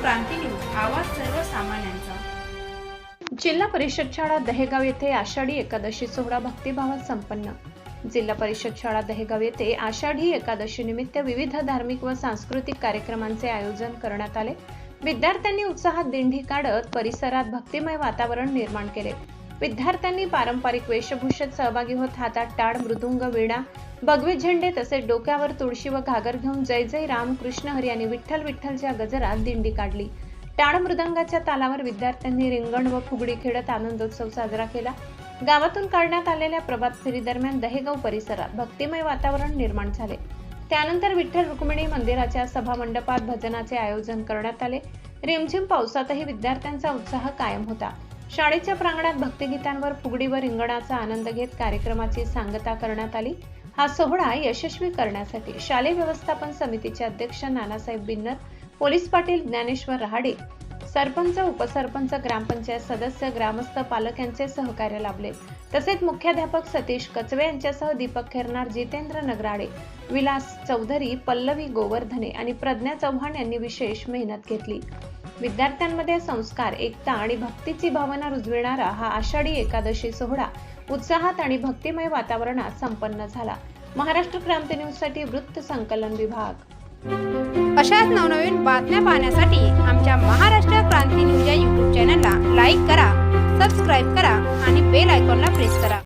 क्रांती news, आवाज सर्वसामान्यांचा। जिल्हा परिषद शाळा दहेगाव येथे आषाढी एकादशी सोहळा भक्तिभावात संपन्न। जिल्हा परिषद शाळा दहेगाव येथे आषाढी एकादशी निमित्त विविध धार्मिक व सांस्कृतिक कार्यक्रमांचे आयोजन करण्यात आले। विद्यार्थ्यांनी उत्साहात दिंडी काढत परिसरात भक्तिमय वातावरण निर्माण केले। विद्यार्थ्यांनी पारंपरिक वेशभूषेत सहभागी होत हातात टाळ, मृदुंग, वीणा, भगवे झेंडे तसेच डोक्यावर तुळशी व घागर घेऊन जय जय राम कृष्ण हरी आणि विठ्ठल विठ्ठलच्या गजरात दिंडी काढली। टाळ मृदंगाच्या तालावर विद्यार्थ्यांनी रिंगण व फुगडी खेळत आनंदोत्सव साजरा केला। गावातून काढण्यात आलेल्या प्रभात फेरी दरम्यान दहेगाव परिसरात भक्तिमय वातावरण निर्माण झाले। त्यानंतर विठ्ठल रुक्मिणी मंदिराच्या सभा मंडपात भजनाचे आयोजन करण्यात आले। रिमझिम पावसातही विद्यार्थ्यांचा उत्साह कायम होता। शाळेच्या प्रांगणात भक्तिगीतांवर, फुगडी व रिंगणाचा आनंद घेत कार्यक्रमाची सांगता करण्यात आली। हा सोहळा यशस्वी करण्यासाठी शालेय व्यवस्थापन समितीचे अध्यक्ष नानासाहेब बिन्नर, पोलीस पाटील ज्ञानेश्वर रहाडे, सरपंच, उपसरपंच, ग्रामपंचायत सदस्य, ग्रामस्थ, पालक यांचे सहकार्य लाभले। तसेच मुख्याध्यापक सतीश कचवे यांच्यासह दीपक खेरनार, जितेंद्र नगराडे, विलास चौधरी, पल्लवी गोवर्धने आणि प्रज्ञा चव्हाण यांनी विशेष मेहनत घेतली। विद्यार्थ्यांमध्ये संस्कार, एकता आणि भक्तीची भावना रुजविणारा हा आषाढी एकादशी सोहळा उत्साहात आणि भक्तिमय वातावरणात संपन्न झाला। महाराष्ट्र क्रांती न्यूज साठी वृत्त संकलन विभाग। अशाच नवनवीन बातम्या पाहण्यासाठी आमच्या महाराष्ट्र क्रांती न्यूज या YouTube चॅनलला लाईक करा, सबस्क्राईब करा आणि बेल आयकॉनला प्रेस करा।